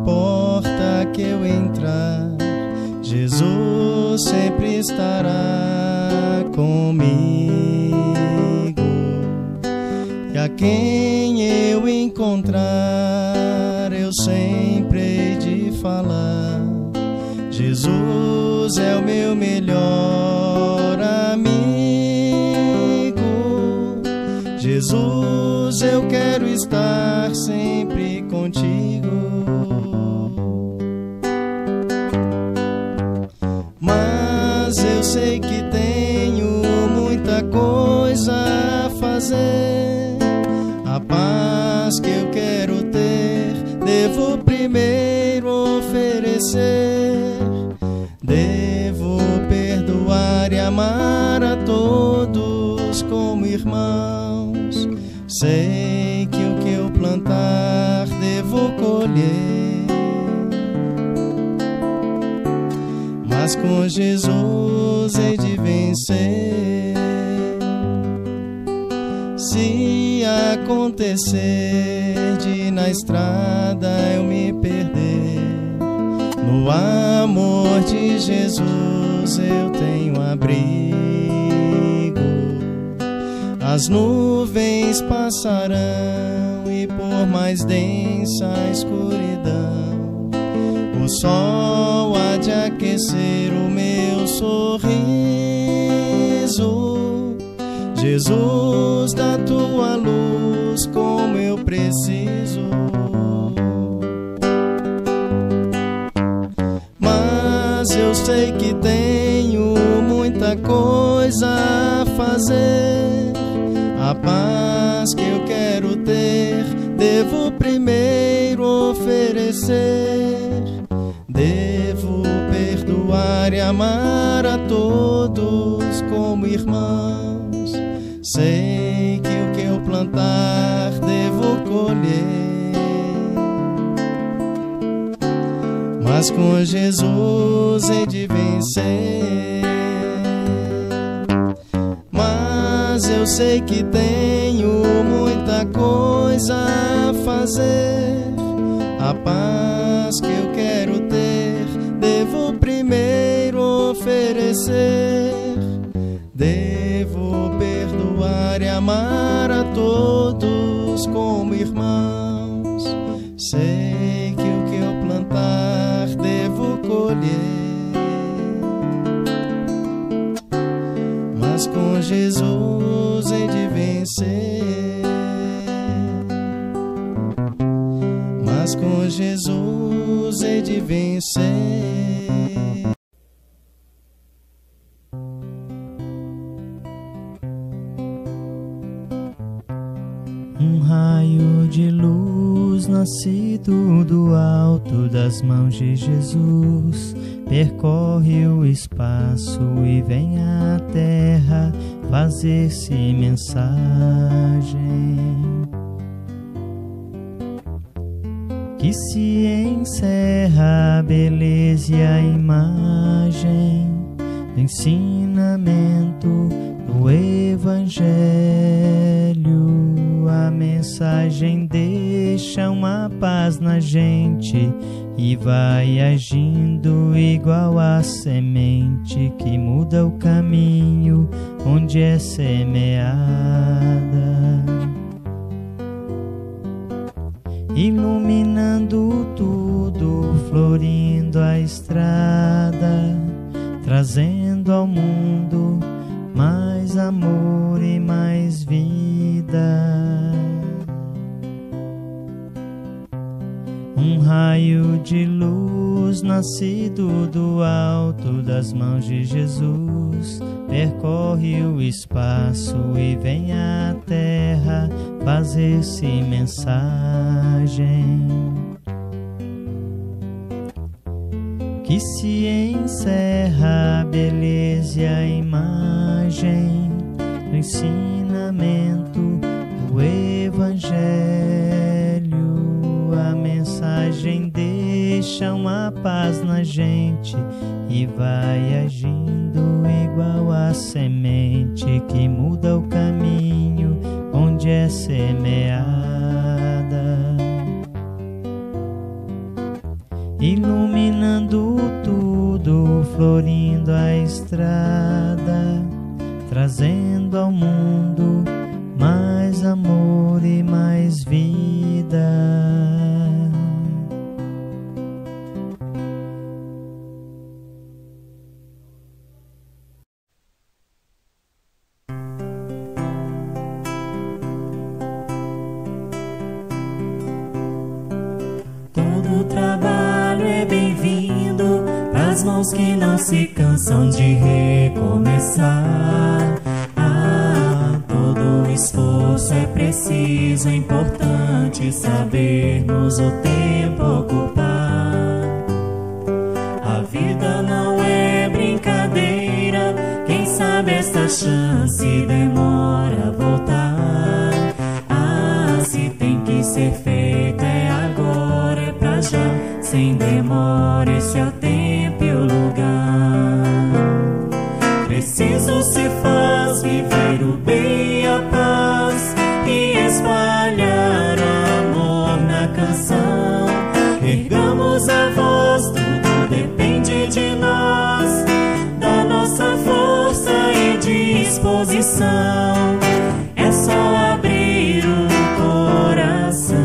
porta que eu entrar, Jesus sempre estará comigo. E a quem eu encontrar, eu sempre hei de falar: Jesus é o meu melhor amigo. Jesus, eu quero estar sempre contigo. Mas eu sei que tenho muita coisa a fazer. A paz que eu quero ter, devo primeiro oferecer. Devo perdoar e amar a todos como irmãos. Sei que o que eu plantar, devo colher. Mas com Jesus hei de vencer. Se acontecer de na estrada eu me perder, no amor de Jesus eu tenho abrigo. As nuvens passarão e por mais densa a escuridão, o sol há de aquecer o meu sorriso. Jesus, da tua luz, como eu preciso. Mas eu sei que tenho muita coisa a fazer. A paz que eu quero ter, devo primeiro oferecer. Devo perdoar e amar a todos como irmãos. Sei que o que eu plantar, devo colher. Mas com Jesus hei de vencer. Mas eu sei que tenho muita coisa a fazer. A paz que eu quero ter, devo primeiro oferecer. Devo perdoar e amar a todos como irmãos. Sei que o que eu plantar, devo colher. Mas com Jesus hei de vencer. Mas com Jesus hei de vencer. Um raio de luz nascido do alto das mãos de Jesus percorre o espaço e vem à terra fazer-se mensagem. Que se encerra a beleza e a imagem do ensinamento do Evangelho. A mensagem deixa uma paz na gente e vai agindo igual a semente que muda o caminho onde é semeada, iluminando tudo, florindo a estrada, trazendo ao mundo mais amor e mais vida. Um raio de luz nascido do alto das mãos de Jesus percorre o espaço e vem à terra fazer-se mensagem. Que se encerra a beleza e a imagem do ensinamento do Evangelho. A mensagem deixa uma paz na gente e vai agindo igual a semente que muda o caminho onde é semeada. iluminando tudo, florindo a estrada, trazendo ao mundo mais amor e mais vida. Todo trabalho é bem-vindo pras mãos que não se cansam de recomeçar. Todo esforço é preciso, é importante sabermos o tempo ocupar. A vida não é brincadeira, quem sabe esta chance demora a voltar. Se tem que ser feito é agora, é pra já, sem demora, esse é o tempo e o lugar. Preciso se faz viver o bem e a paz e espalhar o amor na canção. Ergamos a voz, tudo depende de nós, da nossa força e disposição. É só abrir o coração.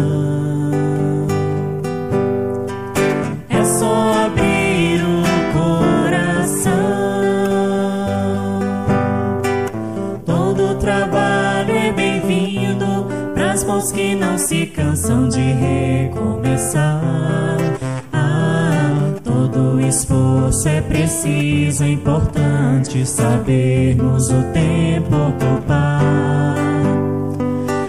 É só abrir o coração. Todo trabalho é bem-vindo pras mãos que não se cansam de recomeçar. Todo esforço é preciso, é importante sabermos o tempo ocupar.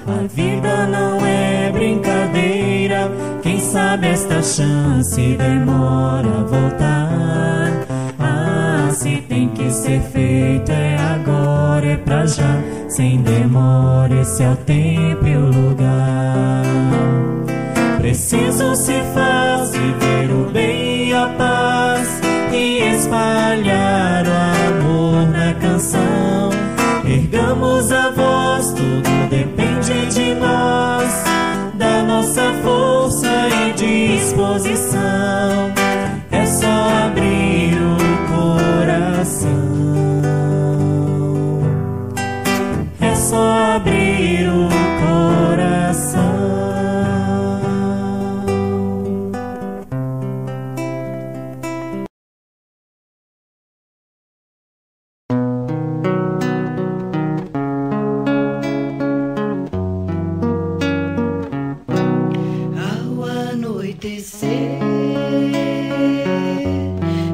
A vida não é brincadeira, quem sabe esta chance demora a voltar. Se tem que ser feito é agora, é pra já, sem demora, esse é o tempo e o lugar. Preciso se faz viver o bem e a paz e espalhar o amor na canção. Ergamos a voz, tudo depende de nós, da nossa força e disposição. É só abrir o coração. É só abrir o coração.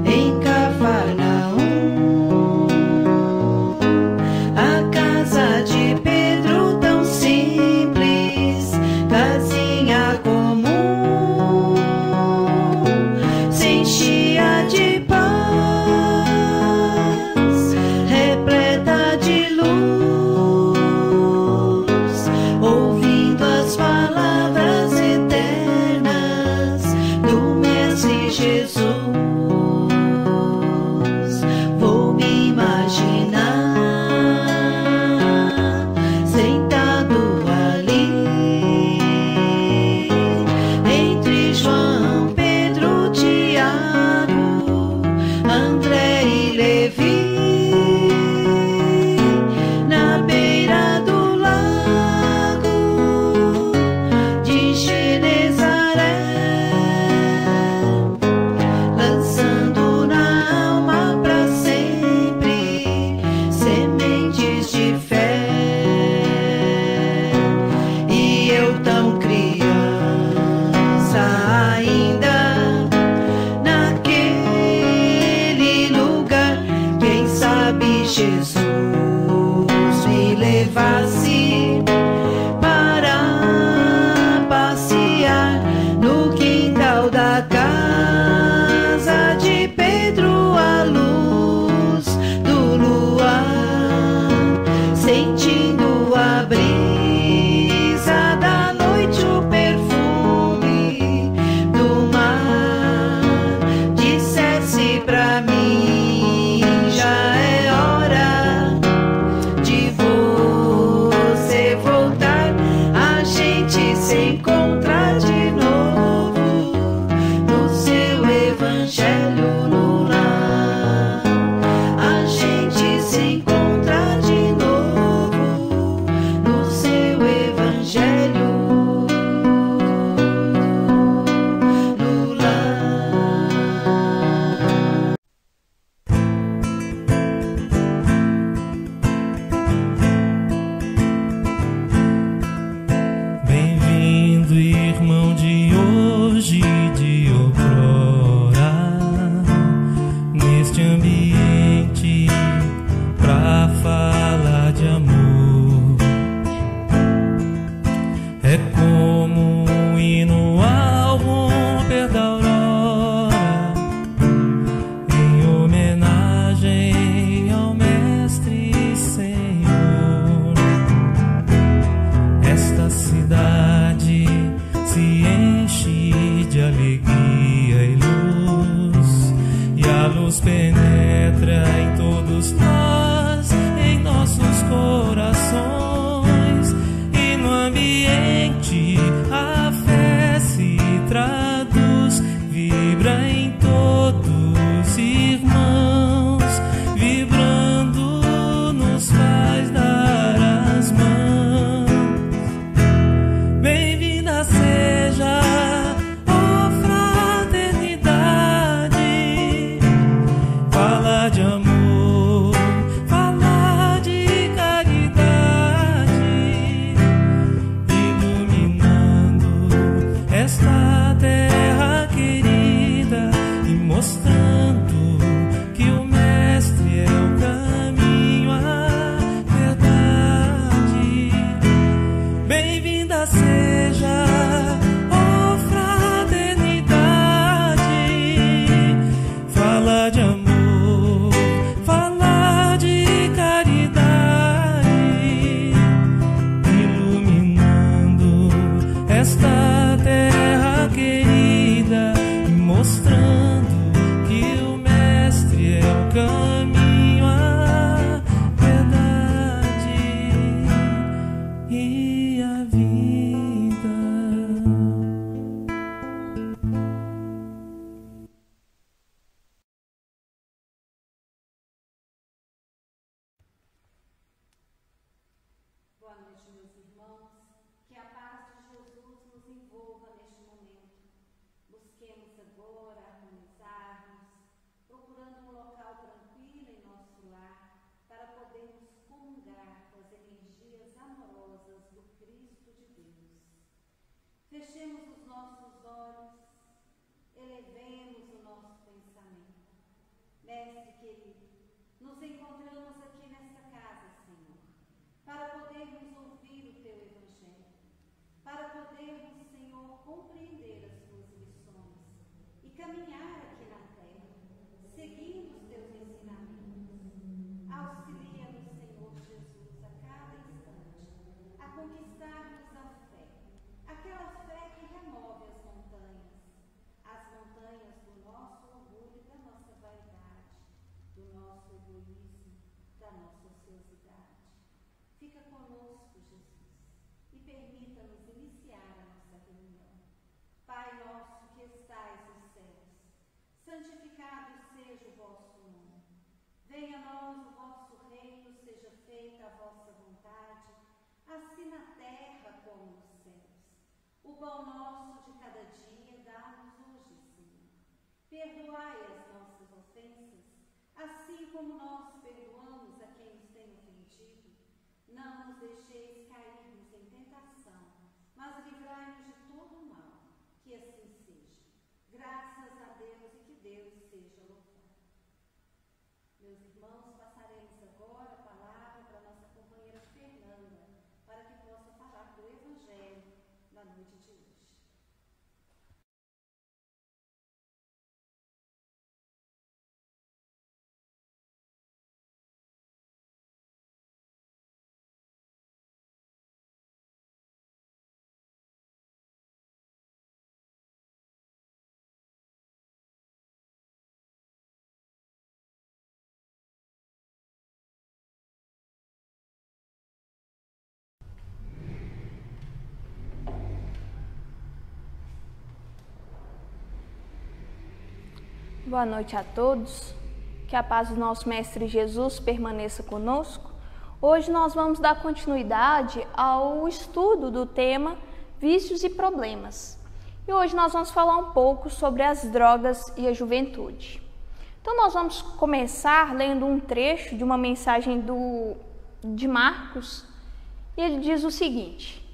Em Cafarnaum, a casa de Pedro tão simples, casinha comum, se enchia de paz, repleta de luz, ouvindo as palavras eternas do Mestre Jesus. Vou me imaginar sentado ali entre João, Pedro, Tiago, André e Levi, na beira do lago de Genezaré, lançando na alma pra sempre sementes de fé. E eu tão criança ainda naquele lugar, quem sabe Jesus me levasse para passear no quintal da casa de Pedro, à luz do luar, sentindo a brisa da noite, o perfume do mar. Dissesse pra mim, já é hora alegria e luz, e a luz penetra em todos nós, em nossos corações, e no ambiente a fé se traduz, vibra em todos, irmãos, vibrando nos faz dar as mãos. Bem-vinda seja, ó fraternidade, fala de amor, fala de caridade, iluminando esta terra querida e mostrando que o Mestre é o caminho, a verdade. Bem-vinda seja, ó fraternidade, fala de amor, fala de caridade, iluminando esta terra querida e mostrando que o Mestre é o caminho, a verdade e a vida. Boa noite, meus irmãos. Que a paz de Jesus nos envolva neste momento. Busquemos agora harmonizar-nos, procurando um local tranquilo em nosso lar, para podermos comungar com as energias amorosas do Cristo de Deus. Fechemos os nossos olhos, elevemos o nosso pensamento. Mestre querido, nos encontramos aqui nesta casa, Senhor, para podermos ouvir o Teu Evangelho, para podermos, Senhor, compreender as Tuas lições e caminhar aqui na terra, seguindo os Teus ensinamentos. Auxilia-nos, Senhor Jesus, a cada instante, a conquistarmos a fé, aquela fé que remove as montanhas do nosso orgulho e da nossa vaidade, do nosso egoísmo, da nossa ociosidade. Fica conosco, Jesus, e permita-nos iniciar a nossa reunião. Pai nosso que estais nos céus, santificado seja o vosso nome. Venha a nós o vosso reino, seja feita a vossa vontade, assim na terra como nos céus. O pão nosso de cada dia dá-nos hoje, Senhor. Perdoai as nossas ofensas, assim como nós perdoamos a quem nos tem ofendido. Não nos deixeis cairmos em tentação, mas livrai-nos de todo o mal. Que assim seja. Graças a Deus e que Deus seja louvado. Meus irmãos, passaremos agora a palavra para nossa companheira Fernanda, para que possa falar do Evangelho na noite de hoje. Boa noite a todos, que a paz do nosso Mestre Jesus permaneça conosco. Hoje nós vamos dar continuidade ao estudo do tema Vícios e Problemas. E hoje nós vamos falar um pouco sobre as drogas e a juventude. Então nós vamos começar lendo um trecho de uma mensagem de Marcos, e ele diz o seguinte: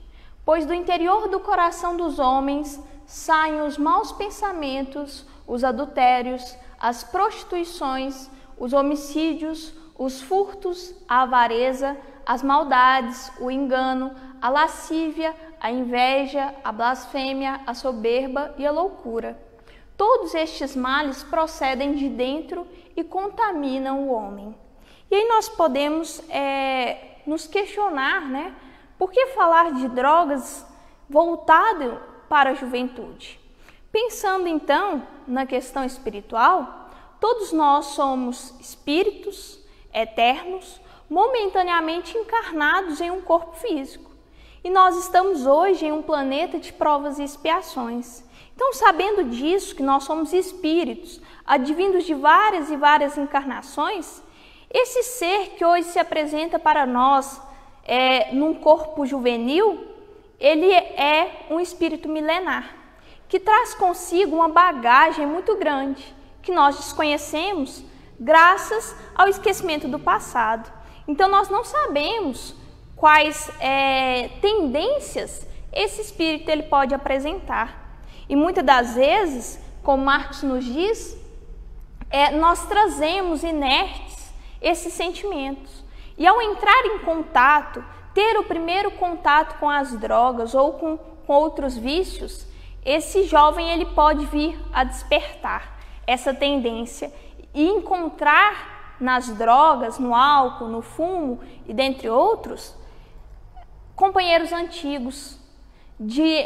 pois do interior do coração dos homens saem os maus pensamentos, os adultérios, as prostituições, os homicídios, os furtos, a avareza, as maldades, o engano, a lascívia, a inveja, a blasfêmia, a soberba e a loucura. Todos estes males procedem de dentro e contaminam o homem. E aí nós podemos nos questionar, né? Por que falar de drogas voltado para a juventude? Pensando então na questão espiritual, todos nós somos espíritos eternos, momentaneamente encarnados em um corpo físico. E nós estamos hoje em um planeta de provas e expiações. Então, sabendo disso, que nós somos espíritos, advindos de várias e várias encarnações, esse ser que hoje se apresenta para nós num corpo juvenil, ele é um espírito milenar, que traz consigo uma bagagem muito grande, que nós desconhecemos graças ao esquecimento do passado. Então, nós não sabemos quais tendências esse espírito ele pode apresentar. E muitas das vezes, como Marcos nos diz, nós trazemos inertes esses sentimentos. E ao entrar em contato, ter o primeiro contato com as drogas ou com outros vícios, esse jovem ele pode vir a despertar essa tendência e encontrar nas drogas, no álcool, no fumo e dentre outros, companheiros antigos de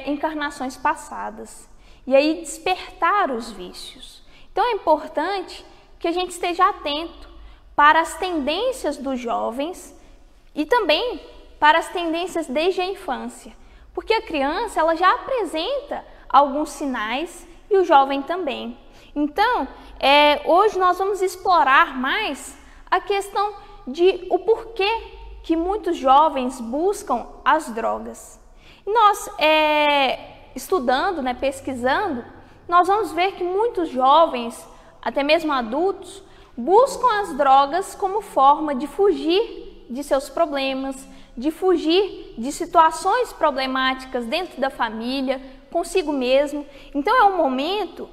encarnações passadas. E aí despertar os vícios. Então é importante que a gente esteja atento para as tendências dos jovens e também para as tendências desde a infância. Porque a criança ela já apresenta alguns sinais e o jovem também. Então, hoje nós vamos explorar mais a questão de o porquê que muitos jovens buscam as drogas. E nós, estudando, pesquisando, nós vamos ver que muitos jovens, até mesmo adultos, buscam as drogas como forma de fugir de seus problemas, de fugir de situações problemáticas dentro da família, consigo mesmo. Então é um momento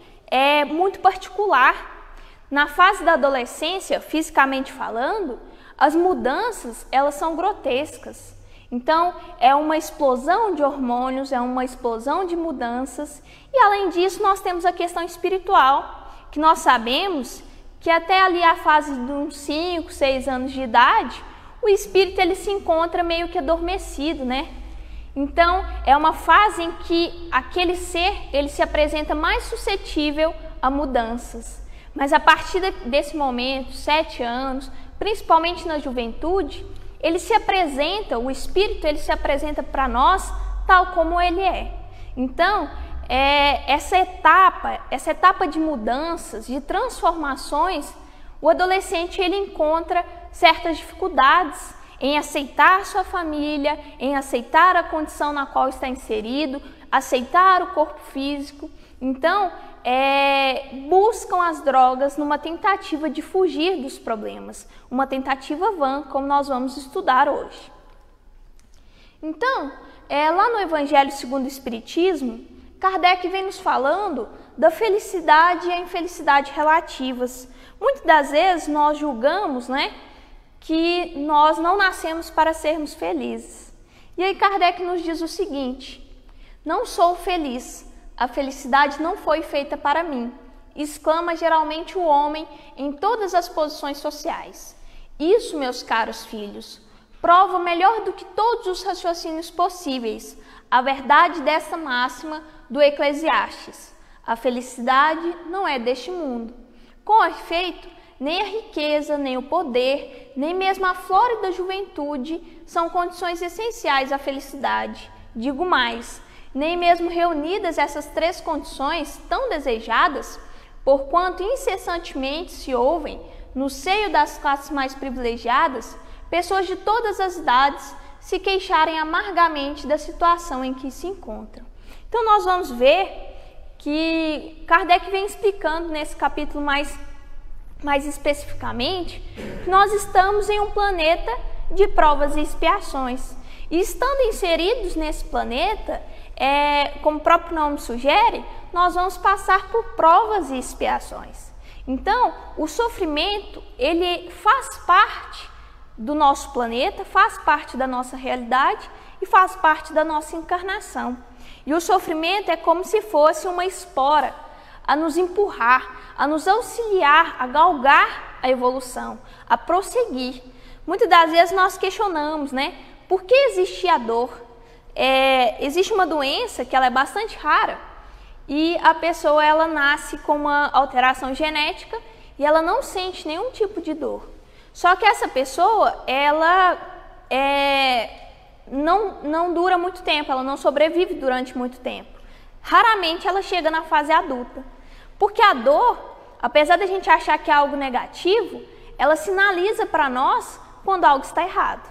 muito particular. Na fase da adolescência, fisicamente falando, as mudanças elas são grotescas. Então é uma explosão de hormônios, é uma explosão de mudanças. E além disso nós temos a questão espiritual, que nós sabemos que até ali a fase de uns 5, 6 anos de idade, o espírito ele se encontra meio que adormecido, Então, é uma fase em que aquele ser ele se apresenta mais suscetível a mudanças. Mas a partir desse momento, 7 anos, principalmente na juventude, ele se apresenta, o espírito ele se apresenta para nós tal como ele é. Então, essa etapa de mudanças, de transformações, o adolescente ele encontra certas dificuldades em aceitar sua família, em aceitar a condição na qual está inserido, aceitar o corpo físico. Então, buscam as drogas numa tentativa de fugir dos problemas, uma tentativa vã, como nós vamos estudar hoje. Então, lá no Evangelho segundo o Espiritismo, Kardec vem nos falando da felicidade e a infelicidade relativas. Muitas das vezes nós julgamos, que nós não nascemos para sermos felizes. E aí Kardec nos diz o seguinte: não sou feliz, a felicidade não foi feita para mim, exclama geralmente o homem em todas as posições sociais. Isso, meus caros filhos, prova melhor do que todos os raciocínios possíveis a verdade dessa máxima do Eclesiastes: a felicidade não é deste mundo. Com efeito, nem a riqueza, nem o poder, nem mesmo a flórida juventude são condições essenciais à felicidade. Digo mais, nem mesmo reunidas essas 3 condições tão desejadas, porquanto incessantemente se ouvem, no seio das classes mais privilegiadas, pessoas de todas as idades se queixarem amargamente da situação em que se encontram. Então nós vamos ver que Kardec vem explicando nesse capítulo mais especificamente, que nós estamos em um planeta de provas e expiações. E estando inseridos nesse planeta, como o próprio nome sugere, nós vamos passar por provas e expiações. Então, o sofrimento, ele faz parte do nosso planeta, faz parte da nossa realidade e faz parte da nossa encarnação. E o sofrimento é como se fosse uma espora a nos empurrar, a nos auxiliar, a galgar a evolução, a prosseguir. Muitas das vezes nós questionamos, por que existe a dor? Existe uma doença que ela é bastante rara e a pessoa ela nasce com uma alteração genética e ela não sente nenhum tipo de dor. Só que essa pessoa, ela não dura muito tempo, ela não sobrevive durante muito tempo. Raramente ela chega na fase adulta, porque a dor, apesar da gente achar que é algo negativo, ela sinaliza para nós quando algo está errado.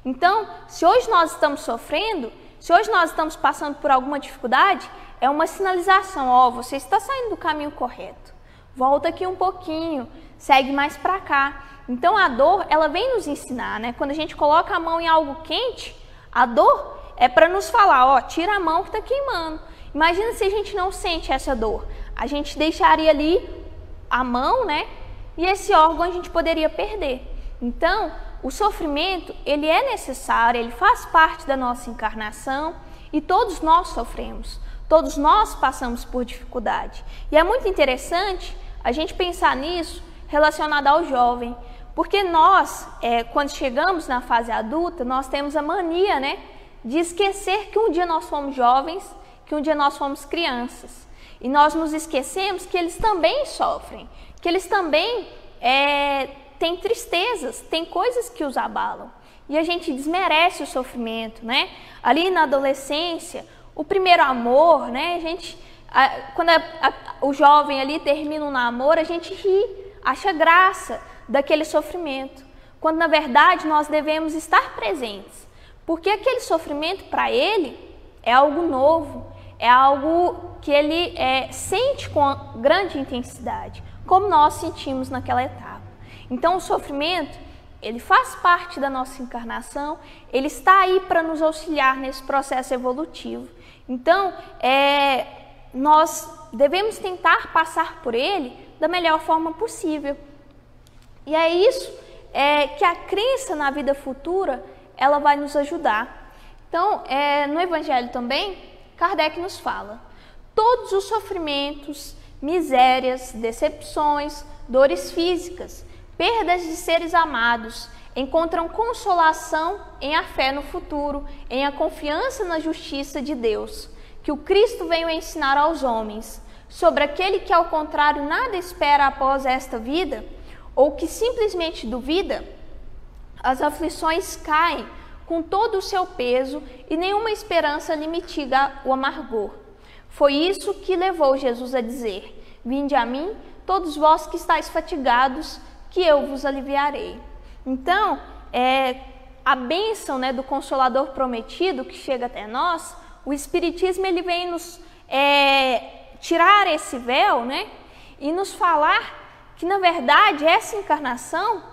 Então, se hoje nós estamos sofrendo, se hoje nós estamos passando por alguma dificuldade, é uma sinalização, ó, você está saindo do caminho correto, volta aqui um pouquinho, segue mais para cá. Então a dor, ela vem nos ensinar, né? Quando a gente coloca a mão em algo quente, a dor é para nos falar, ó, tira a mão que está queimando. Imagina se a gente não sente essa dor, a gente deixaria ali a mão, né? E esse órgão a gente poderia perder. Então, o sofrimento, ele é necessário, ele faz parte da nossa encarnação e todos nós sofremos, todos nós passamos por dificuldade. E é muito interessante a gente pensar nisso relacionado ao jovem, porque nós, quando chegamos na fase adulta, nós temos a mania, né, de esquecer que um dia nós fomos jovens, que um dia nós fomos crianças. E nós nos esquecemos que eles também sofrem, que eles também têm tristezas, têm coisas que os abalam. E a gente desmerece o sofrimento, né? Ali na adolescência, o primeiro amor, né? Quando o jovem ali termina um namoro, a gente ri, acha graça daquele sofrimento, quando na verdade nós devemos estar presentes, porque aquele sofrimento para ele é algo novo, é algo que ele sente com grande intensidade, como nós sentimos naquela etapa. Então o sofrimento, ele faz parte da nossa encarnação, ele está aí para nos auxiliar nesse processo evolutivo. Então, nós devemos tentar passar por ele da melhor forma possível. E é isso que a crença na vida futura, ela vai nos ajudar. Então, no Evangelho também, Kardec nos fala: todos os sofrimentos, misérias, decepções, dores físicas, perdas de seres amados, encontram consolação em a fé no futuro, em a confiança na justiça de Deus, que o Cristo veio ensinar aos homens. Sobre aquele que, ao contrário, nada espera após esta vida, ou que simplesmente duvida, as aflições caem com todo o seu peso e nenhuma esperança lhe mitiga o amargor. Foi isso que levou Jesus a dizer: vinde a mim, todos vós que estáis fatigados, que eu vos aliviarei. Então, a bênção, né, do Consolador prometido que chega até nós, o Espiritismo ele vem nos tirar esse véu, né, e nos falar que, na verdade, essa encarnação,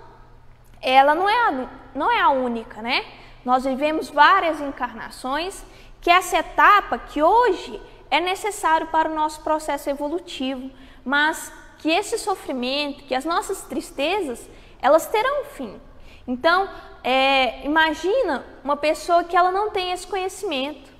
ela não é a única, né? Nós vivemos várias encarnações, que essa etapa que hoje é necessário para o nosso processo evolutivo, mas que esse sofrimento, que as nossas tristezas, elas terão fim. Então, imagina uma pessoa que ela não tem esse conhecimento.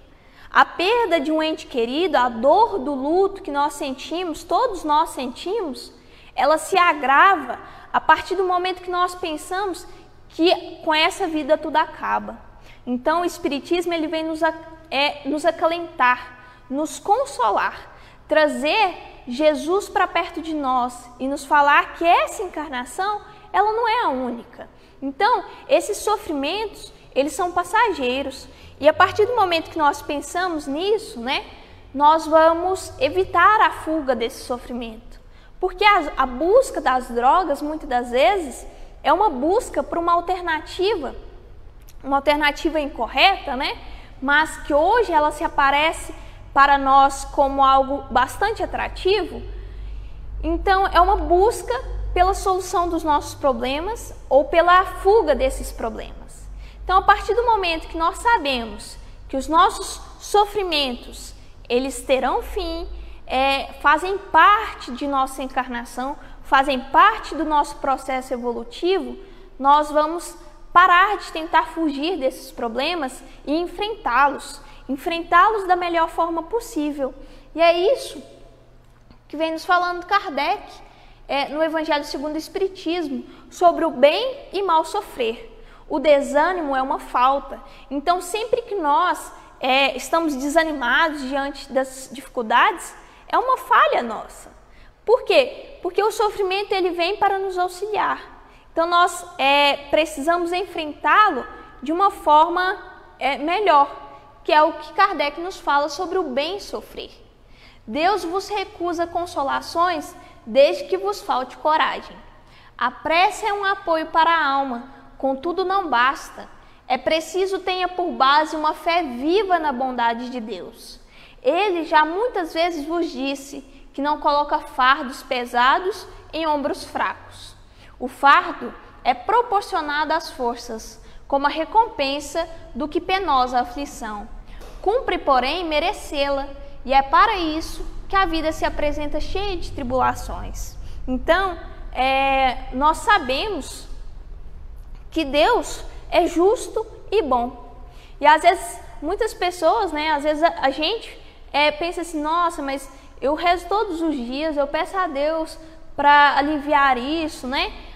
A perda de um ente querido, a dor do luto que nós sentimos, todos nós sentimos, ela se agrava a partir do momento que nós pensamos que com essa vida tudo acaba. Então o Espiritismo ele vem nos acalentar, nos consolar, trazer Jesus para perto de nós e nos falar que essa encarnação ela não é a única. Então esses sofrimentos eles são passageiros e a partir do momento que nós pensamos nisso, né, nós vamos evitar a fuga desse sofrimento. Porque a busca das drogas, muitas das vezes, é uma busca por uma alternativa incorreta, né? Mas que hoje ela se aparece para nós como algo bastante atrativo. Então, é uma busca pela solução dos nossos problemas ou pela fuga desses problemas. Então, a partir do momento que nós sabemos que os nossos sofrimentos, eles terão fim, fazem parte de nossa encarnação, fazem parte do nosso processo evolutivo, nós vamos parar de tentar fugir desses problemas e enfrentá-los da melhor forma possível. E é isso que vem nos falando Kardec no Evangelho segundo o Espiritismo, sobre o bem e mal sofrer. O desânimo é uma falta. Então, sempre que nós estamos desanimados diante das dificuldades, é uma falha nossa. Por quê? Porque o sofrimento ele vem para nos auxiliar. Então nós precisamos enfrentá-lo de uma forma melhor, que é o que Kardec nos fala sobre o bem sofrer. Deus vos recusa consolações desde que vos falte coragem. A prece é um apoio para a alma, contudo não basta. É preciso tenha por base uma fé viva na bondade de Deus. Ele já muitas vezes vos disse que não coloca fardos pesados em ombros fracos. O fardo é proporcionado às forças, como a recompensa do que penosa aflição. Cumpre, porém, merecê-la, e é para isso que a vida se apresenta cheia de tribulações. Então, nós sabemos que Deus é justo e bom. E às vezes, muitas pessoas, às vezes a gente pensa assim, nossa, mas eu rezo todos os dias, eu peço a Deus para aliviar isso,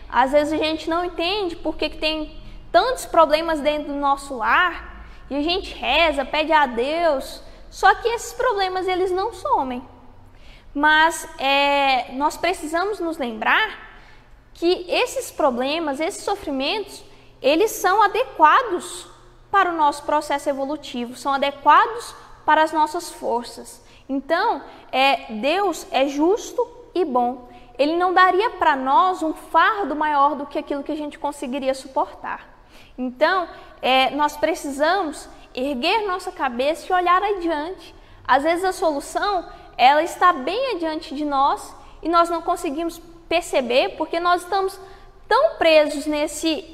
Às vezes a gente não entende porque que tem tantos problemas dentro do nosso lar, e a gente reza, pede a Deus, só que esses problemas eles não somem. Mas nós precisamos nos lembrar que esses problemas, esses sofrimentos, eles são adequados para o nosso processo evolutivo, são adequados para as nossas forças. Então, Deus é justo e bom. Ele não daria para nós um fardo maior do que aquilo que a gente conseguiria suportar. Então, nós precisamos erguer nossa cabeça e olhar adiante. Às vezes a solução, ela está bem adiante de nós e nós não conseguimos perceber porque nós estamos tão presos nesse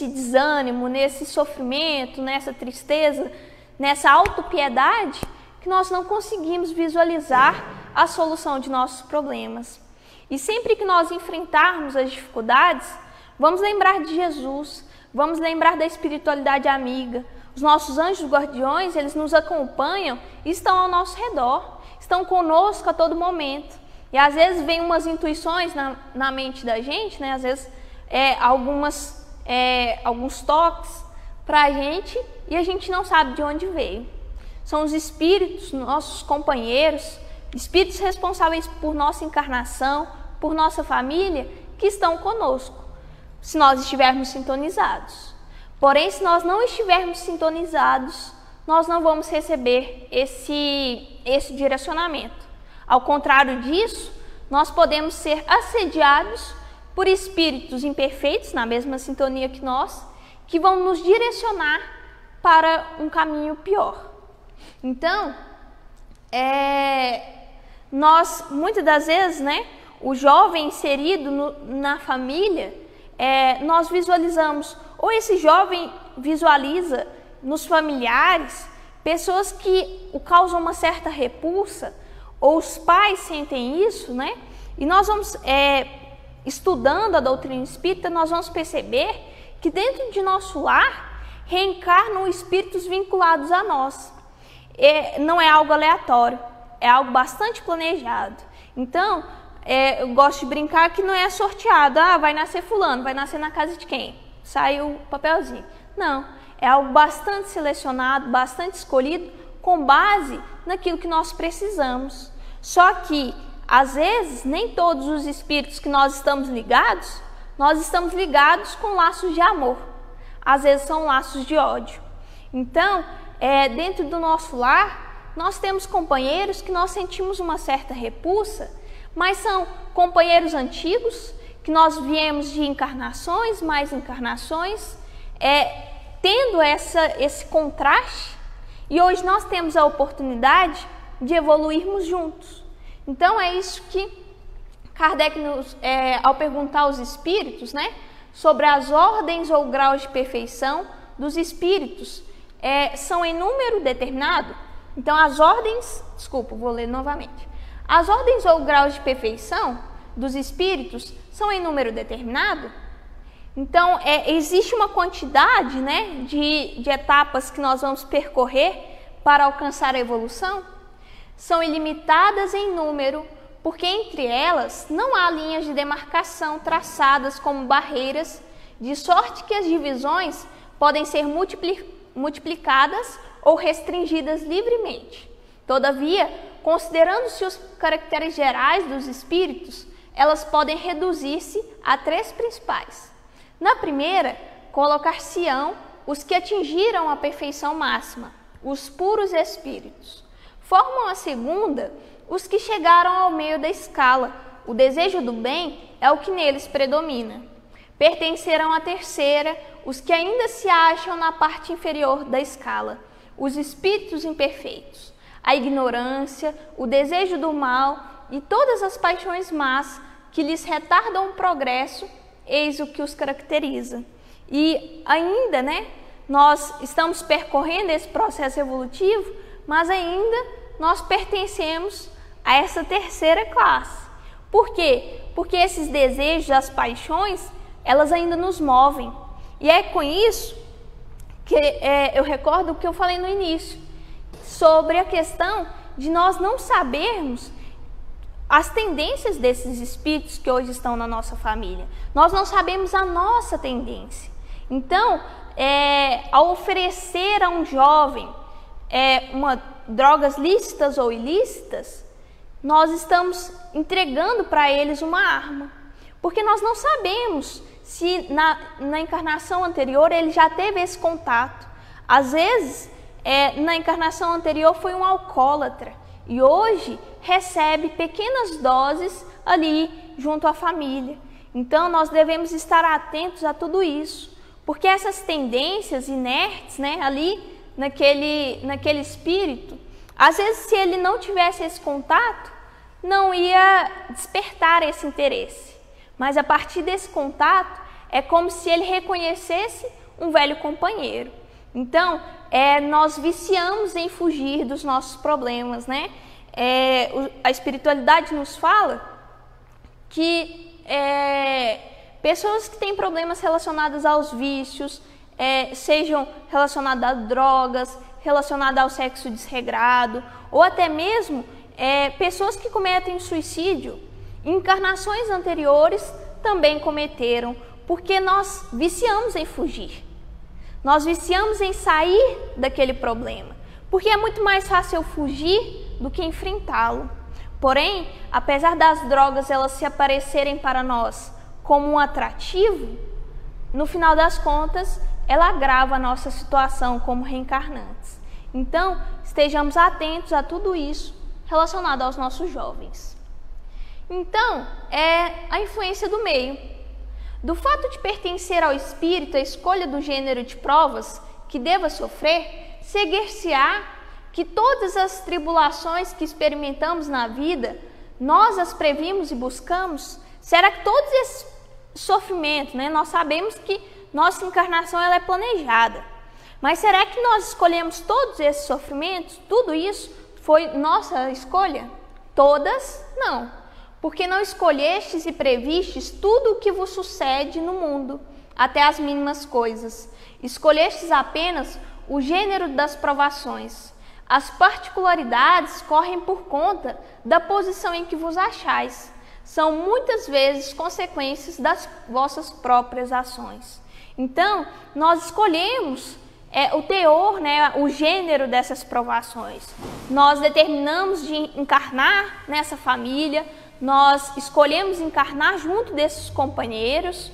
desânimo, nesse sofrimento, nessa tristeza, nessa autopiedade, que nós não conseguimos visualizar a solução de nossos problemas. E sempre que nós enfrentarmos as dificuldades, vamos lembrar de Jesus, vamos lembrar da espiritualidade amiga. Os nossos anjos guardiões, eles nos acompanham e estão ao nosso redor, estão conosco a todo momento. E às vezes vem umas intuições na mente da gente, Às vezes alguns toques para a gente e a gente não sabe de onde veio. São os espíritos, nossos companheiros, espíritos responsáveis por nossa encarnação, por nossa família, que estão conosco, se nós estivermos sintonizados. Porém, se nós não estivermos sintonizados, nós não vamos receber esse direcionamento. Ao contrário disso, nós podemos ser assediados por espíritos imperfeitos, na mesma sintonia que nós, que vão nos direcionar para um caminho pior. Então, nós, muitas das vezes, o jovem inserido na família, nós visualizamos, ou esse jovem visualiza nos familiares, pessoas que o causam uma certa repulsa, ou os pais sentem isso, E nós vamos, estudando a doutrina espírita, nós vamos perceber que dentro de nosso lar reencarnam espíritos vinculados a nós. Não é algo aleatório, é algo bastante planejado. Então, eu gosto de brincar que não é sorteado, vai nascer fulano, vai nascer na casa de quem? Sai o papelzinho. Não, é algo bastante selecionado, bastante escolhido, com base naquilo que nós precisamos. Só que, às vezes, nem todos os espíritos que nós estamos ligados com laços de amor. Às vezes são laços de ódio. Então, dentro do nosso lar, nós temos companheiros que nós sentimos uma certa repulsa, mas são companheiros antigos, que nós viemos de encarnações, mais encarnações, tendo esse contraste, e hoje nós temos a oportunidade de evoluirmos juntos. Então é isso que Kardec, ao perguntar aos espíritos, sobre as ordens ou graus de perfeição dos espíritos, são em número determinado. Então as ordens, vou ler novamente. As ordens ou graus de perfeição dos espíritos são em número determinado. Então existe uma quantidade, de etapas que nós vamos percorrer para alcançar a evolução. São ilimitadas em número, porque entre elas não há linhas de demarcação traçadas como barreiras, de sorte que as divisões podem ser multiplicadas ou restringidas livremente. Todavia, considerando-se os caracteres gerais dos espíritos, elas podem reduzir-se a 3 principais. Na primeira, colocar-se-ão os que atingiram a perfeição máxima, os puros espíritos. Formam a segunda os que chegaram ao meio da escala, o desejo do bem é o que neles predomina. Pertencerão à terceira os que ainda se acham na parte inferior da escala, os espíritos imperfeitos. A ignorância, o desejo do mal e todas as paixões más que lhes retardam o progresso, eis o que os caracteriza. E ainda, nós estamos percorrendo esse processo evolutivo, mas ainda nós pertencemos a essa terceira classe. Por quê? Porque esses desejos, as paixões, elas ainda nos movem. E é com isso que eu recordo o que eu falei no início, sobre a questão de nós não sabermos as tendências desses espíritos que hoje estão na nossa família. Nós não sabemos a nossa tendência. Então, ao oferecer a um jovem drogas lícitas ou ilícitas, nós estamos entregando para eles uma arma. Porque nós não sabemos se na encarnação anterior ele já teve esse contato. Às vezes, na encarnação anterior foi um alcoólatra e hoje recebe pequenas doses ali junto à família. Então, nós devemos estar atentos a tudo isso, porque essas tendências inertes, ali naquele espírito, às vezes, se ele não tivesse esse contato, não ia despertar esse interesse. Mas a partir desse contato, é como se ele reconhecesse um velho companheiro. Então, nós viciamos em fugir dos nossos problemas, a espiritualidade nos fala que pessoas que têm problemas relacionados aos vícios, sejam relacionados a drogas, relacionados ao sexo desregrado, ou até mesmo pessoas que cometem suicídio, em encarnações anteriores também cometeram, porque nós viciamos em fugir. Nós viciamos em sair daquele problema, porque é muito mais fácil eu fugir do que enfrentá-lo. Porém, apesar das drogas elas se aparecerem para nós como um atrativo, no final das contas, ela agrava a nossa situação como reencarnantes. Então, estejamos atentos a tudo isso relacionado aos nossos jovens. Então, a influência do meio. Do fato de pertencer ao espírito a escolha do gênero de provas que deva sofrer, seguir-se-á que todas as tribulações que experimentamos na vida, nós as previmos e buscamos? Será que todos esses sofrimentos, nós sabemos que nossa encarnação ela é planejada, mas será que nós escolhemos todos esses sofrimentos? Tudo isso foi nossa escolha? Todas, não. Porque não escolhestes e previstes tudo o que vos sucede no mundo, até as mínimas coisas. Escolhestes apenas o gênero das provações. As particularidades correm por conta da posição em que vos achais. São muitas vezes consequências das vossas próprias ações. Então, nós escolhemos o teor, o gênero dessas provações. Nós determinamos de encarnar nessa família, nós escolhemos encarnar junto desses companheiros,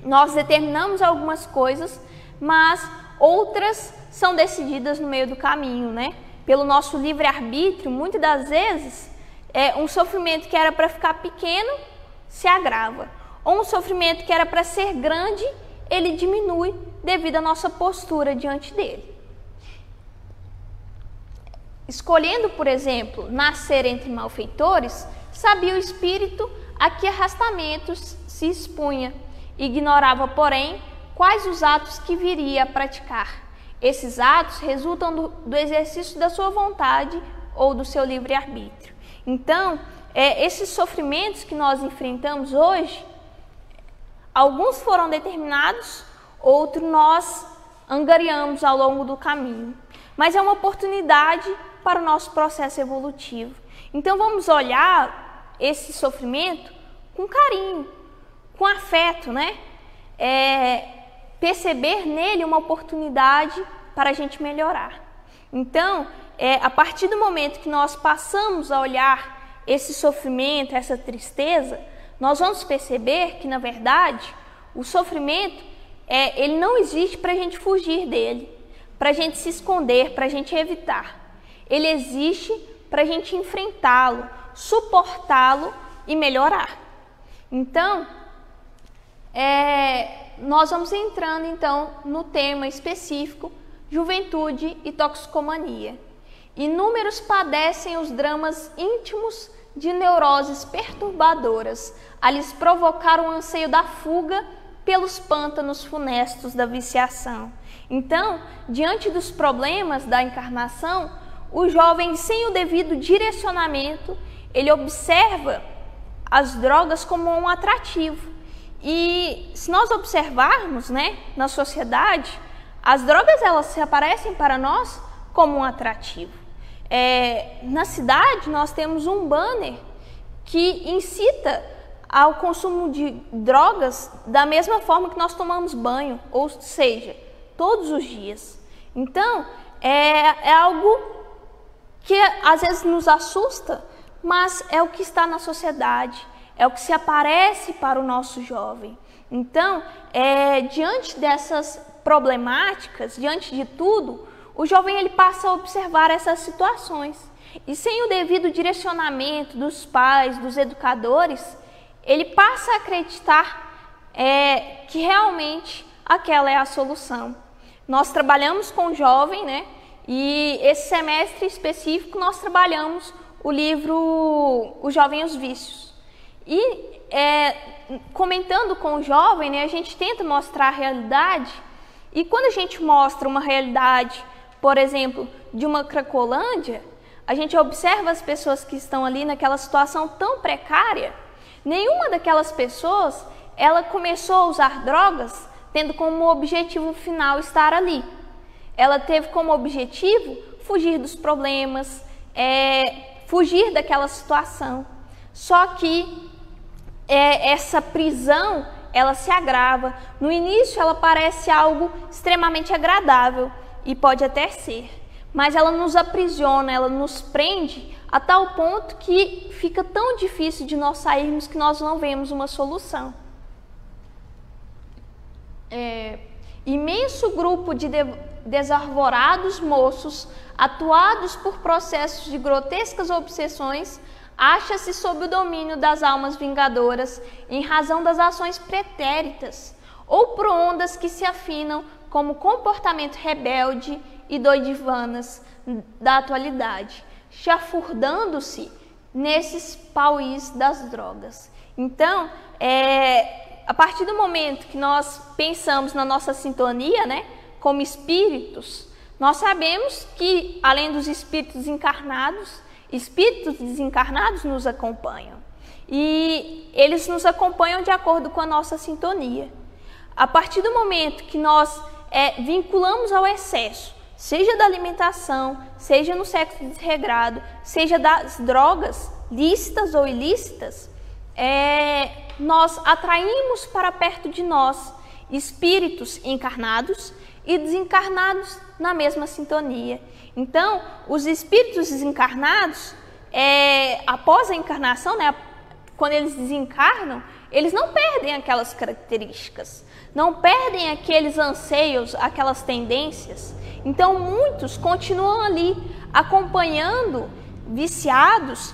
nós determinamos algumas coisas, mas outras são decididas no meio do caminho, Pelo nosso livre-arbítrio, muitas das vezes, um sofrimento que era para ficar pequeno se agrava, ou um sofrimento que era para ser grande, ele diminui devido à nossa postura diante dele. Escolhendo, por exemplo, nascer entre malfeitores, sabia o espírito a que arrastamentos se expunha, ignorava, porém, quais os atos que viria a praticar. Esses atos resultam do exercício da sua vontade ou do seu livre-arbítrio. Então, esses sofrimentos que nós enfrentamos hoje, alguns foram determinados, outros nós angariamos ao longo do caminho. Mas é uma oportunidade para o nosso processo evolutivo. Então vamos olhar esse sofrimento com carinho, com afeto, perceber nele uma oportunidade para a gente melhorar. Então, a partir do momento que nós passamos a olhar esse sofrimento, essa tristeza, nós vamos perceber que, na verdade, o sofrimento, ele não existe para a gente fugir dele, para a gente se esconder, para a gente evitar. Ele existe para a gente enfrentá-lo, suportá-lo e melhorar. Então, nós vamos entrando então no tema específico, juventude e toxicomania. Inúmeros padecem os dramas íntimos de neuroses perturbadoras, a lhes provocar o anseio da fuga pelos pântanos funestos da viciação. Então, diante dos problemas da encarnação, o jovem, sem o devido direcionamento, ele observa as drogas como um atrativo. E se nós observarmos, né, na sociedade, as drogas elas se aparecem para nós como um atrativo. Na cidade nós temos um banner que incita ao consumo de drogas da mesma forma que nós tomamos banho, ou seja, todos os dias. Então, é algo que às vezes nos assusta, mas é o que está na sociedade, é o que se aparece para o nosso jovem. Então, diante dessas problemáticas, diante de tudo, o jovem ele passa a observar essas situações. E sem o devido direcionamento dos pais, dos educadores, ele passa a acreditar que realmente aquela é a solução. Nós trabalhamos com o jovem, né? E esse semestre específico nós trabalhamos o livro O Jovem e os Vícios. E comentando com o jovem, né, a gente tenta mostrar a realidade. E quando a gente mostra uma realidade, por exemplo, de uma Cracolândia, a gente observa as pessoas que estão ali naquela situação tão precária. Nenhuma daquelas pessoas, ela começou a usar drogas tendo como objetivo final estar ali. Ela teve como objetivo fugir dos problemas, fugir daquela situação. Só que essa prisão, ela se agrava. No início ela parece algo extremamente agradável, e pode até ser, mas ela nos aprisiona, ela nos prende a tal ponto que fica tão difícil de nós sairmos que nós não vemos uma solução. Imenso grupo de desarvorados moços, atuados por processos de grotescas obsessões, acha-se sob o domínio das almas vingadoras em razão das ações pretéritas ou por ondas que se afinam como comportamento rebelde e doidivanas da atualidade, chafurdando-se nesses pauís das drogas. Então, a partir do momento que nós pensamos na nossa sintonia, né, como espíritos, nós sabemos que, além dos espíritos encarnados, espíritos desencarnados nos acompanham. E eles nos acompanham de acordo com a nossa sintonia. A partir do momento que nós vinculamos ao excesso, seja da alimentação, seja no sexo desregrado, seja das drogas, lícitas ou ilícitas, nós atraímos para perto de nós espíritos encarnados e desencarnados na mesma sintonia. Então, os espíritos desencarnados, após a encarnação, né, quando eles desencarnam, eles não perdem aquelas características, não perdem aqueles anseios, aquelas tendências. Então, muitos continuam ali, acompanhando, viciados,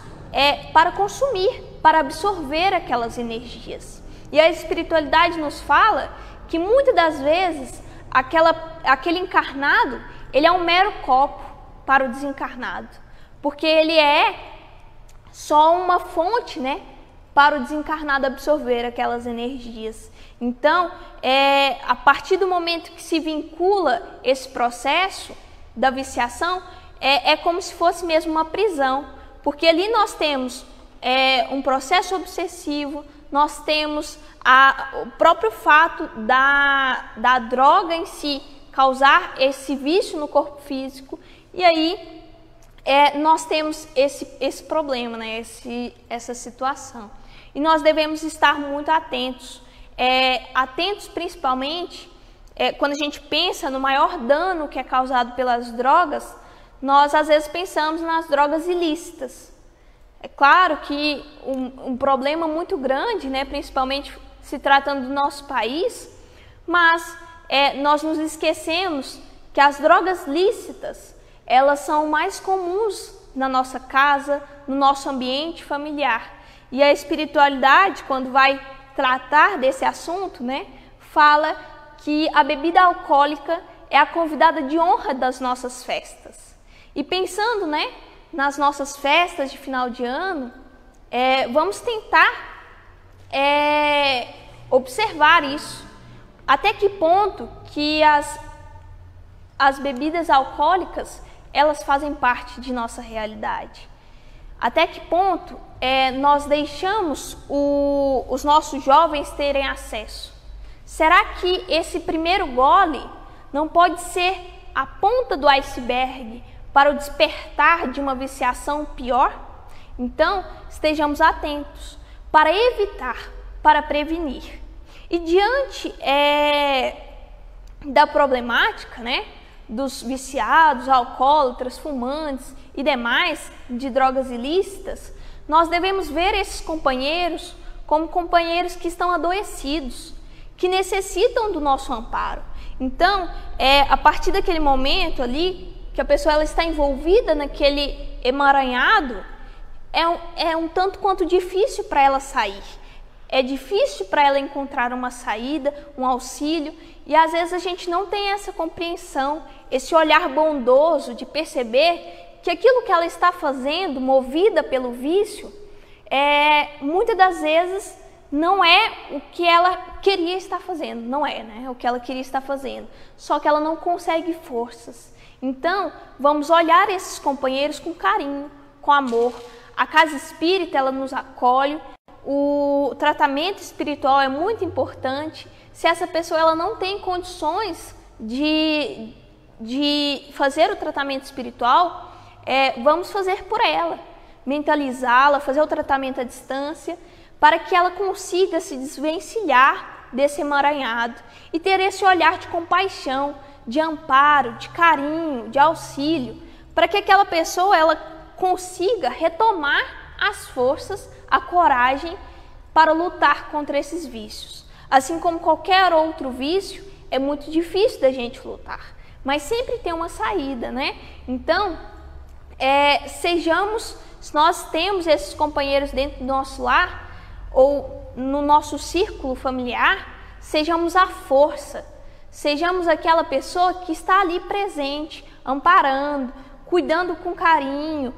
para consumir, para absorver aquelas energias. E a espiritualidade nos fala que muitas das vezes aquele encarnado, ele é um mero copo para o desencarnado, porque ele é só uma fonte, né, para o desencarnado absorver aquelas energias. Então, a partir do momento que se vincula esse processo da viciação, é como se fosse mesmo uma prisão, porque ali nós temos um processo obsessivo, nós temos o próprio fato da droga em si causar esse vício no corpo físico, e aí nós temos esse problema, né, essa situação. E nós devemos estar muito atentos, atentos principalmente quando a gente pensa no maior dano que é causado pelas drogas nós às vezes pensamos nas drogas ilícitas. É claro que um problema muito grande, né, principalmente se tratando do nosso país, mas nós nos esquecemos que as drogas lícitas, elas são mais comuns na nossa casa, no nosso ambiente familiar. E a espiritualidade, quando vai tratar desse assunto, né, fala que a bebida alcoólica é a convidada de honra das nossas festas. E pensando, né, nas nossas festas de final de ano, vamos tentar observar isso. Até que ponto que as bebidas alcoólicas, elas fazem parte de nossa realidade. Até que ponto nós deixamos os nossos jovens terem acesso. Será que esse primeiro gole não pode ser a ponta do iceberg para o despertar de uma viciação pior? Então, estejamos atentos para evitar, para prevenir. E diante da problemática, né, dos viciados, alcoólatras, fumantes e demais de drogas ilícitas, nós devemos ver esses companheiros como companheiros que estão adoecidos, que necessitam do nosso amparo. Então, a partir daquele momento ali, que a pessoa ela está envolvida naquele emaranhado, é um tanto quanto difícil para ela sair. É difícil para ela encontrar uma saída, um auxílio, e às vezes a gente não tem essa compreensão, esse olhar bondoso de perceber que aquilo que ela está fazendo, movida pelo vício, muitas das vezes não é o que ela queria estar fazendo, não é, né? O que ela queria estar fazendo, só que ela não consegue forças. Então, vamos olhar esses companheiros com carinho, com amor. A casa espírita, ela nos acolhe. O tratamento espiritual é muito importante. Se essa pessoa ela não tem condições de fazer o tratamento espiritual, vamos fazer por ela, mentalizá-la, fazer o tratamento à distância, para que ela consiga se desvencilhar desse emaranhado e ter esse olhar de compaixão, de amparo, de carinho, de auxílio, para que aquela pessoa ela consiga retomar as forças, a coragem para lutar contra esses vícios. Assim como qualquer outro vício, é muito difícil da gente lutar, mas sempre tem uma saída, né? Então, se nós temos esses companheiros dentro do nosso lar ou no nosso círculo familiar, sejamos a força, sejamos aquela pessoa que está ali presente, amparando, cuidando com carinho,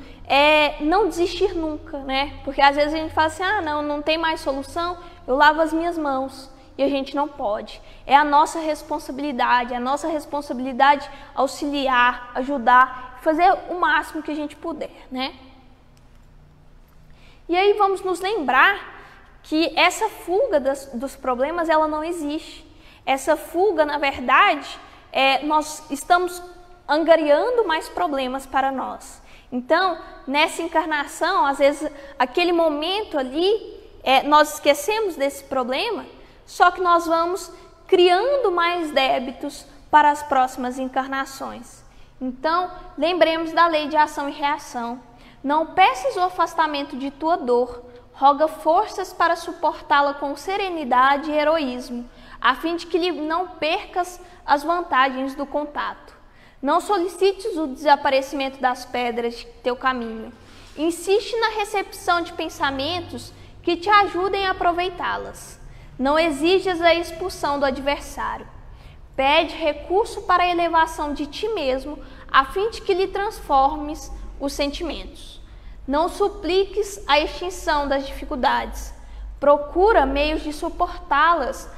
não desistir nunca, né? Porque às vezes a gente fala assim, não tem mais solução, eu lavo as minhas mãos. E a gente não pode. É a nossa responsabilidade, auxiliar, ajudar, fazer o máximo que a gente puder, né? E aí vamos nos lembrar que essa fuga dos problemas, ela não existe. Essa fuga, na verdade, nós estamos angariando mais problemas para nós. Então, nessa encarnação, às vezes, aquele momento ali, nós esquecemos desse problema, só que nós vamos criando mais débitos para as próximas encarnações. Então, lembremos da lei de ação e reação. Não peças o afastamento de tua dor, roga forças para suportá-la com serenidade e heroísmo, a fim de que não percas as vantagens do contato. Não solicites o desaparecimento das pedras de teu caminho. Insiste na recepção de pensamentos que te ajudem a aproveitá-las. Não exijas a expulsão do adversário. Pede recurso para a elevação de ti mesmo, a fim de que lhe transformes os sentimentos. Não supliques a extinção das dificuldades. Procura meios de suportá-las,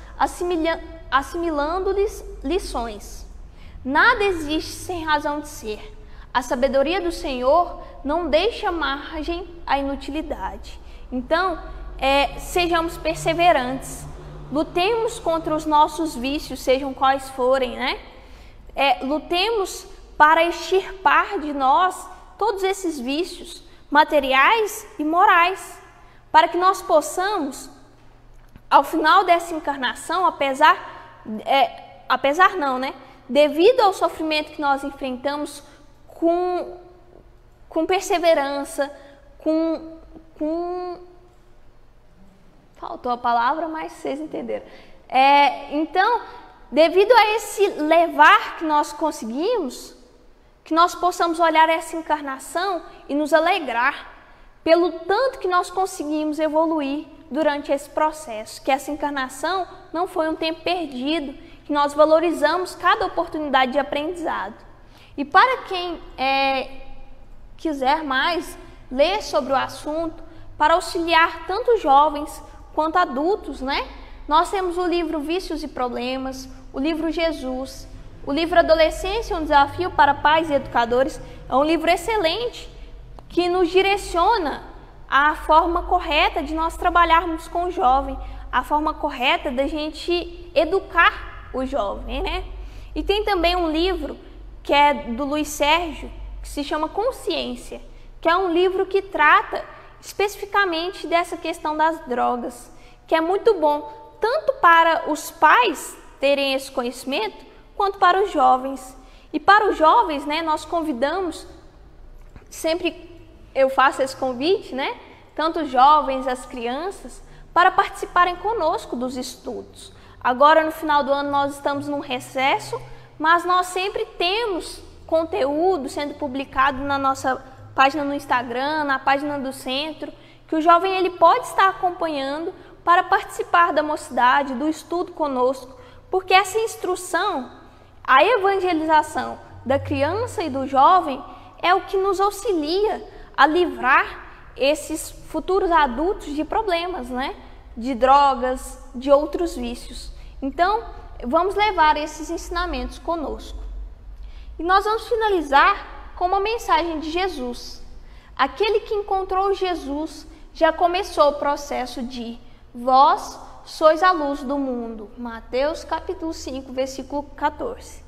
assimilando-lhes lições. Nada existe sem razão de ser. A sabedoria do Senhor não deixa margem à inutilidade. Então, sejamos perseverantes. Lutemos contra os nossos vícios, sejam quais forem, né? Lutemos para extirpar de nós todos esses vícios materiais e morais, para que nós possamos, ao final dessa encarnação, devido ao sofrimento que nós enfrentamos com perseverança, faltou a palavra, mas vocês entenderam. Então, devido a esse levar que nós conseguimos, que nós possamos olhar essa encarnação e nos alegrar pelo tanto que nós conseguimos evoluir durante esse processo, que essa encarnação não foi um tempo perdido, que nós valorizamos cada oportunidade de aprendizado. E para quem quiser mais ler sobre o assunto, para auxiliar tanto jovens quanto adultos, né? Nós temos o livro Vícios e Problemas, o livro Jesus, o livro Adolescência, um desafio para pais e educadores. É um livro excelente que nos direciona à forma correta de nós trabalharmos com o jovem, a forma correta da gente educar o jovem, né? E tem também um livro que é do Luiz Sérgio, que se chama Consciência, que é um livro que trata especificamente dessa questão das drogas, que é muito bom, tanto para os pais terem esse conhecimento, quanto para os jovens. E para os jovens, né, nós convidamos, sempre eu faço esse convite, né, tanto os jovens, as crianças, para participarem conosco dos estudos. Agora, no final do ano, nós estamos num recesso, mas nós sempre temos conteúdo sendo publicado na nossa página no Instagram, na página do centro, que o jovem ele pode estar acompanhando para participar da mocidade, do estudo conosco, porque essa instrução, a evangelização da criança e do jovem é o que nos auxilia a livrar esses futuros adultos de problemas, né? De drogas, de outros vícios. Então, vamos levar esses ensinamentos conosco. E nós vamos finalizar com uma mensagem de Jesus. Aquele que encontrou Jesus já começou o processo de vós sois a luz do mundo. Mateus capítulo 5, versículo 14.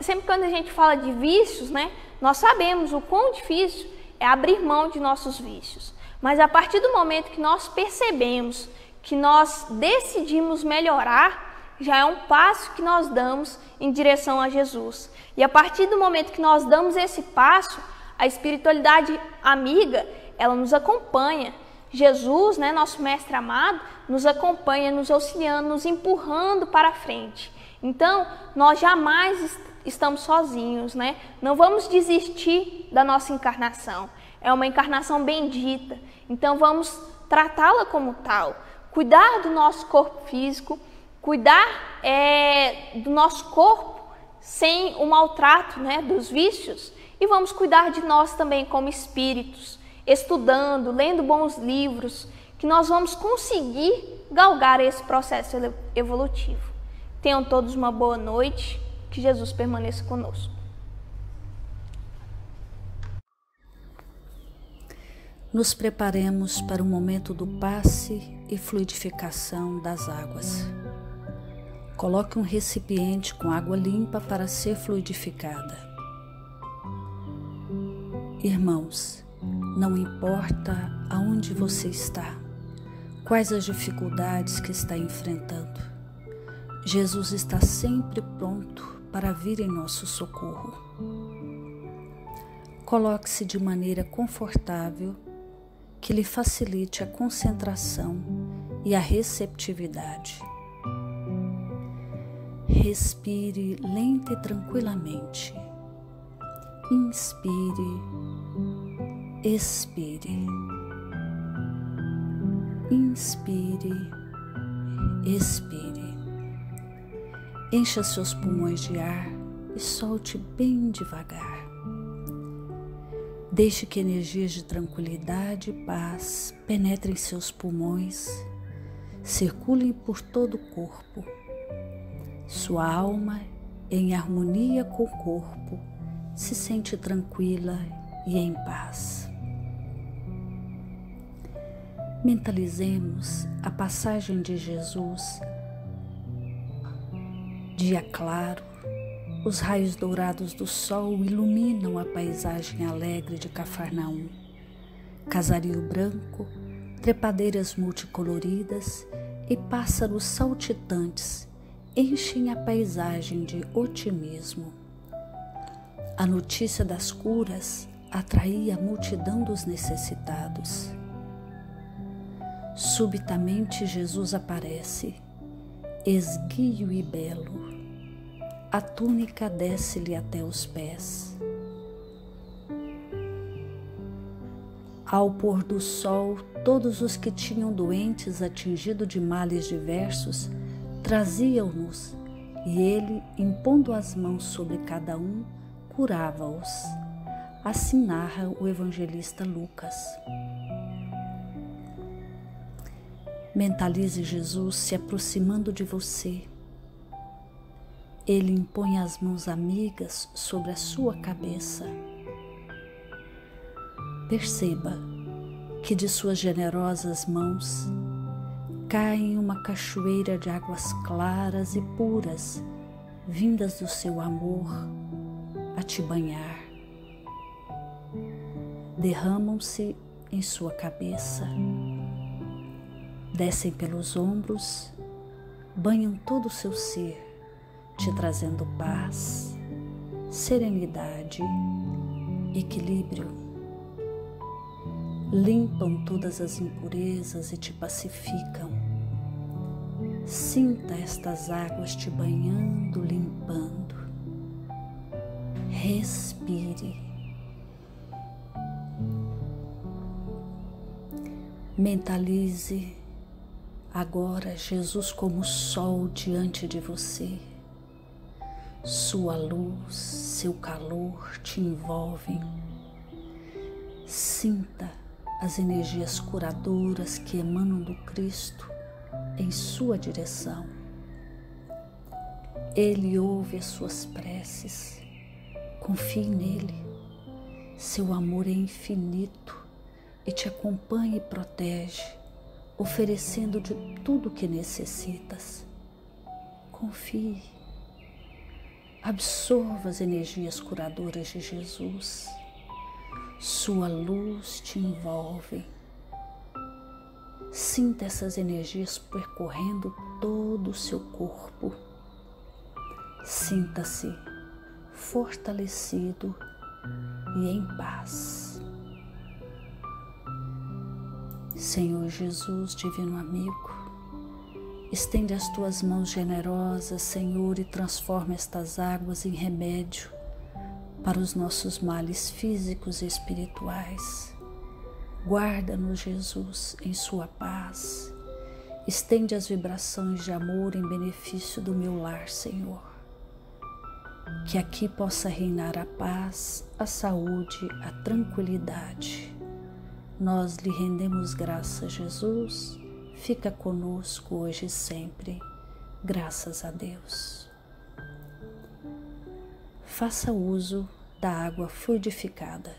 Sempre quando a gente fala de vícios, né, nós sabemos o quão difícil é abrir mão de nossos vícios. Mas a partir do momento que nós percebemos, que nós decidimos melhorar, já é um passo que nós damos em direção a Jesus. E a partir do momento que nós damos esse passo, a espiritualidade amiga, ela nos acompanha. Jesus, né, nosso mestre amado, nos acompanha, nos auxiliando, nos empurrando para frente. Então, nós jamais estamos sozinhos, né? Não vamos desistir da nossa encarnação. É uma encarnação bendita. Então, vamos tratá-la como tal. Cuidar do nosso corpo físico, cuidar do nosso corpo sem o maltrato, né, dos vícios. E vamos cuidar de nós também como espíritos, estudando, lendo bons livros, que nós vamos conseguir galgar esse processo evolutivo. Tenham todos uma boa noite, que Jesus permaneça conosco. Nos preparemos para o momento do passe e fluidificação das águas. Coloque um recipiente com água limpa para ser fluidificada. Irmãos, não importa aonde você está, quais as dificuldades que está enfrentando, Jesus está sempre pronto para vir em nosso socorro. Coloque-se de maneira confortável, que lhe facilite a concentração e a receptividade. Respire lenta e tranquilamente. Inspire, expire. Inspire, expire. Encha seus pulmões de ar e solte bem devagar. Deixe que energias de tranquilidade e paz penetrem seus pulmões, circulem por todo o corpo. Sua alma, em harmonia com o corpo, se sente tranquila e em paz. Mentalizemos a passagem de Jesus. Dia claro, os raios dourados do sol iluminam a paisagem alegre de Cafarnaum. Casario branco, trepadeiras multicoloridas e pássaros saltitantes enchem a paisagem de otimismo. A notícia das curas atraía a multidão dos necessitados. Subitamente Jesus aparece, esguio e belo. A túnica desce-lhe até os pés. Ao pôr do sol, todos os que tinham doentes atingidos de males diversos traziam-nos, e ele, impondo as mãos sobre cada um, curava-os. Assim narra o evangelista Lucas. Mentalize Jesus se aproximando de você. Ele impõe as mãos amigas sobre a sua cabeça. Perceba que de suas generosas mãos cai uma cachoeira de águas claras e puras, vindas do seu amor a te banhar. Derramam-se em sua cabeça, descem pelos ombros, banham todo o seu ser, te trazendo paz, serenidade, equilíbrio. Limpam todas as impurezas e te pacificam. Sinta estas águas te banhando, limpando. Respire. Mentalize agora Jesus como sol diante de você. Sua luz, seu calor te envolvem. Sinta as energias curadoras que emanam do Cristo em sua direção. Ele ouve as suas preces. Confie nele. Seu amor é infinito e te acompanha e protege, oferecendo de tudo o que necessitas. Confie. Absorva as energias curadoras de Jesus. Sua luz te envolve. Sinta essas energias percorrendo todo o seu corpo. Sinta-se fortalecido e em paz. Senhor Jesus, divino amigo, estende as tuas mãos generosas, Senhor, e transforma estas águas em remédio para os nossos males físicos e espirituais. Guarda-nos, Jesus, em sua paz. Estende as vibrações de amor em benefício do meu lar, Senhor. Que aqui possa reinar a paz, a saúde, a tranquilidade. Nós lhe rendemos graças, Jesus. Fica conosco hoje e sempre. Graças a Deus. Faça uso da água fluidificada.